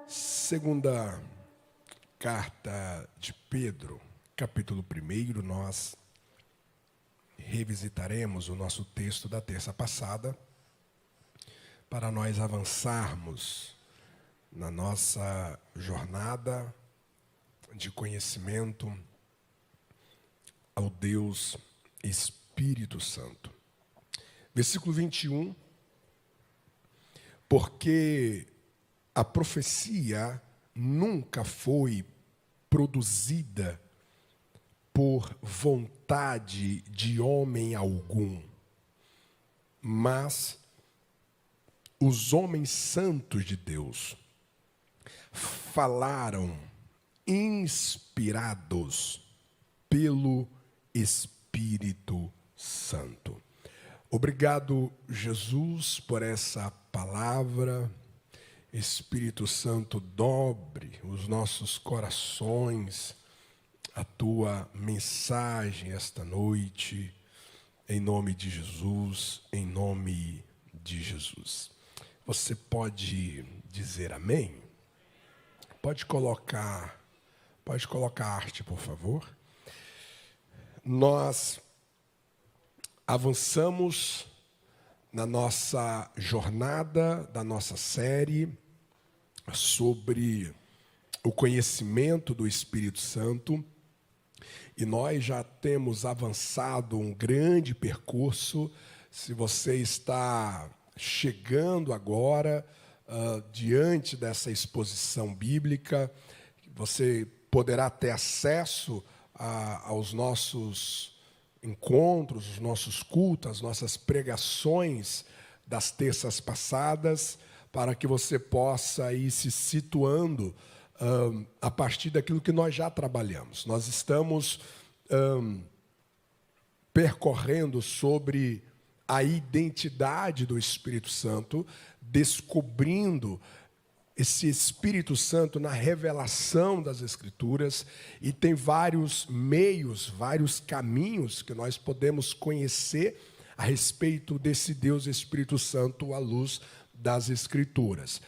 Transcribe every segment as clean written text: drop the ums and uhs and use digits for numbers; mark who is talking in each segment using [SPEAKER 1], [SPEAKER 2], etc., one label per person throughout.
[SPEAKER 1] Segunda carta de Pedro, capítulo 1, nós revisitaremos o nosso texto da terça passada para nós avançarmos na nossa jornada de conhecimento ao Deus Espírito Santo. Versículo 21, porque a profecia nunca foi produzida por vontade de homem algum, mas os homens santos de Deus falaram inspirados pelo Espírito Santo. Obrigado, Jesus, por essa palavra. Espírito Santo, dobre os nossos corações, a tua mensagem esta noite, em nome de Jesus, em nome de Jesus. Você pode dizer amém? Pode colocar arte, por favor. Nós avançamos na nossa jornada, da nossa série, sobre o conhecimento do Espírito Santo, e nós já temos avançado um grande percurso. Se você está chegando agora diante dessa exposição bíblica, você poderá ter acesso aos nossos encontros, os nossos cultos, as nossas pregações das terças passadas, para que você possa ir se situando a partir daquilo que nós já trabalhamos. Nós estamos percorrendo sobre a identidade do Espírito Santo, descobrindo esse Espírito Santo na revelação das Escrituras, e tem vários meios, vários caminhos que nós podemos conhecer a respeito desse Deus Espírito Santo à luz das Escrituras.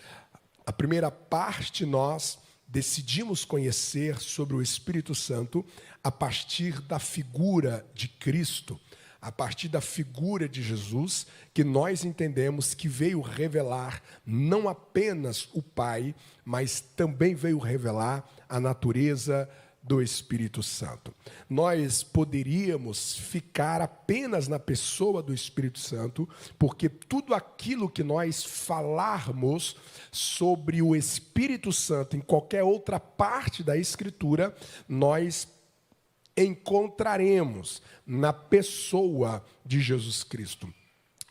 [SPEAKER 1] A primeira parte nós decidimos conhecer sobre o Espírito Santo a partir da figura de Cristo, a partir da figura de Jesus, que nós entendemos que veio revelar não apenas o Pai, mas também veio revelar a natureza do Espírito Santo. Nós poderíamos ficar apenas na pessoa do Espírito Santo, porque tudo aquilo que nós falarmos sobre o Espírito Santo em qualquer outra parte da Escritura, nós encontraremos na pessoa de Jesus Cristo.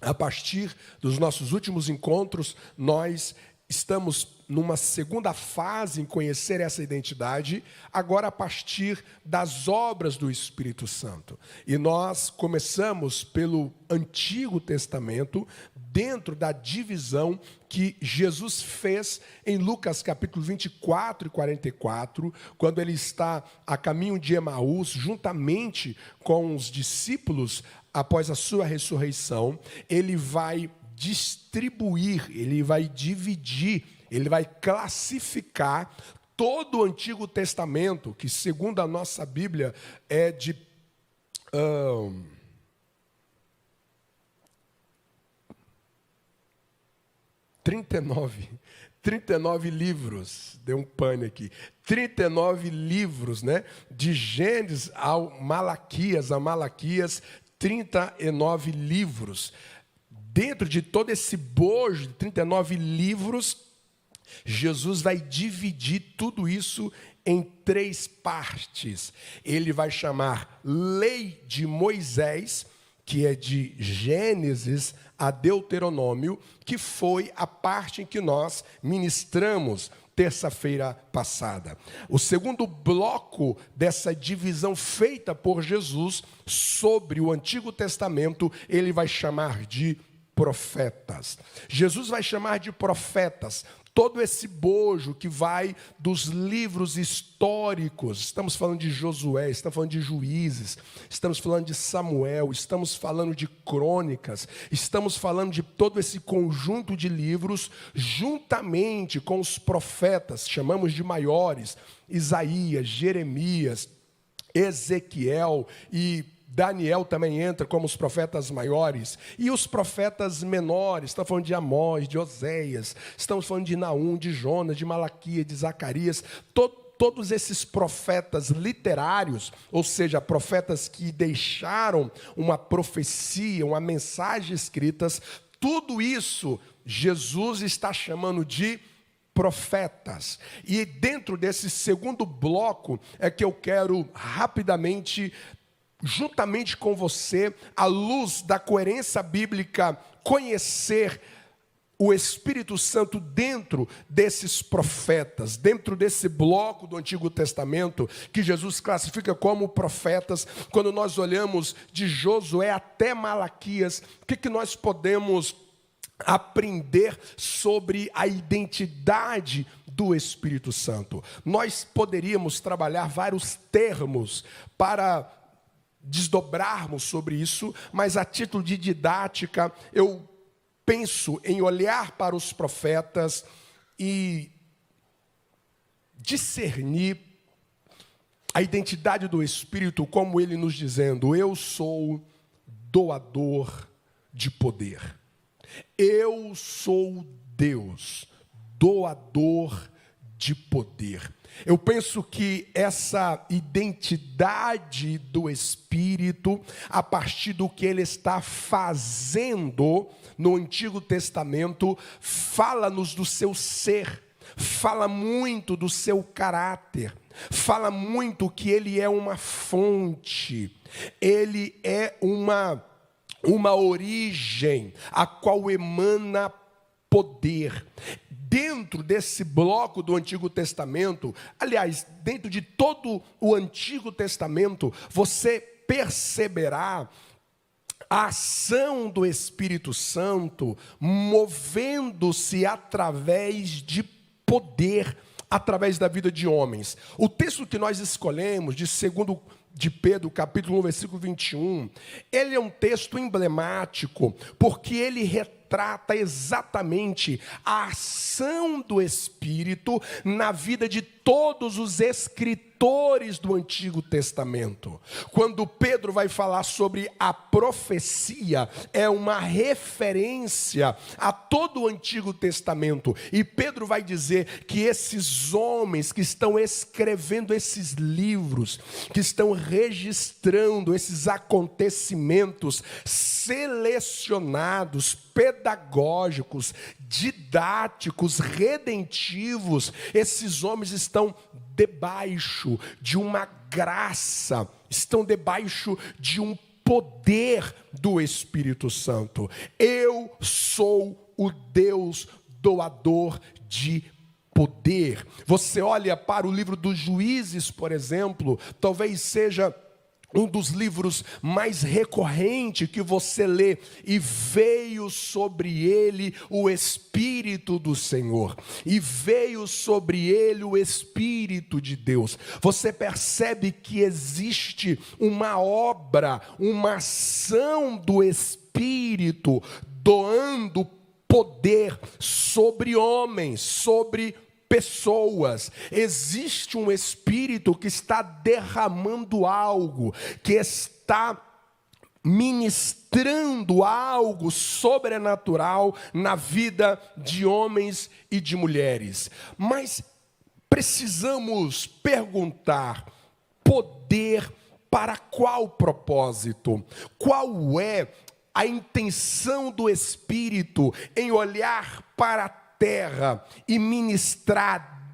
[SPEAKER 1] A partir dos nossos últimos encontros, nós estamos numa segunda fase em conhecer essa identidade, agora a partir das obras do Espírito Santo. E nós começamos pelo Antigo Testamento, dentro da divisão que Jesus fez em Lucas capítulo 24 e 44, quando ele está a caminho de Emaús, juntamente com os discípulos, após a sua ressurreição. Ele vai distribuir, ele vai dividir, ele vai classificar todo o Antigo Testamento, que segundo a nossa Bíblia é de 39 livros, deu um pane aqui, 39 livros, né? De Gênesis ao Malaquias, 39 livros. Dentro de todo esse bojo de 39 livros, Jesus vai dividir tudo isso em 3 partes. Ele vai chamar Lei de Moisés, que é de Gênesis a Deuteronômio, que foi a parte em que nós ministramos terça-feira passada. O segundo bloco dessa divisão feita por Jesus sobre o Antigo Testamento, ele vai chamar de profetas. Jesus vai chamar de profetas todo esse bojo que vai dos livros históricos. Estamos falando de Josué, estamos falando de Juízes, estamos falando de Samuel, estamos falando de Crônicas, estamos falando de todo esse conjunto de livros, juntamente com os profetas, chamamos de maiores, Isaías, Jeremias, Ezequiel e Daniel também entra como os profetas maiores. E os profetas menores, estamos falando de Amós, de Oséias, estamos falando de Naum, de Jonas, de Malaquias, de Zacarias. Todos esses profetas literários, ou seja, profetas que deixaram uma profecia, uma mensagem escritas, tudo isso Jesus está chamando de profetas. E dentro desse segundo bloco é que eu quero rapidamente, juntamente com você, à luz da coerência bíblica, conhecer o Espírito Santo dentro desses profetas, dentro desse bloco do Antigo Testamento, que Jesus classifica como profetas. Quando nós olhamos de Josué até Malaquias, o que nós podemos aprender sobre a identidade do Espírito Santo? Nós poderíamos trabalhar vários termos para desdobrarmos sobre isso, mas a título de didática, eu penso em olhar para os profetas e discernir a identidade do Espírito, como ele nos dizendo: eu sou doador de poder. Eu sou Deus, doador de poder. Eu penso que essa identidade do Espírito, a partir do que ele está fazendo no Antigo Testamento, fala-nos do seu ser, fala muito do seu caráter, fala muito que ele é uma fonte, ele é uma origem a qual emana poder. Dentro desse bloco do Antigo Testamento, aliás, dentro de todo o Antigo Testamento, você perceberá a ação do Espírito Santo movendo-se através de poder, através da vida de homens. O texto que nós escolhemos, de 2 de Pedro, capítulo 1, versículo 21, ele é um texto emblemático, porque ele retrata exatamente a ação do Espírito na vida de todos os escritores do Antigo Testamento. Quando Pedro vai falar sobre a profecia, é uma referência a todo o Antigo Testamento. E Pedro vai dizer que esses homens que estão escrevendo esses livros, que estão registrando esses acontecimentos selecionados, pedagógicos, didáticos, redentivos, esses homens estão debaixo de uma graça, estão debaixo de um poder do Espírito Santo. Eu sou o Deus doador de poder. Você olha para o livro dos Juízes, por exemplo, talvez seja um dos livros mais recorrentes que você lê, e veio sobre ele o Espírito do Senhor, e veio sobre ele o Espírito de Deus. Você percebe que existe uma obra, uma ação do Espírito, doando poder sobre homens, sobre pessoas. Existe um Espírito que está derramando algo, que está ministrando algo sobrenatural na vida de homens e de mulheres. Mas precisamos perguntar: poder para qual propósito? Qual é a intenção do Espírito em olhar para a terra e ministrar,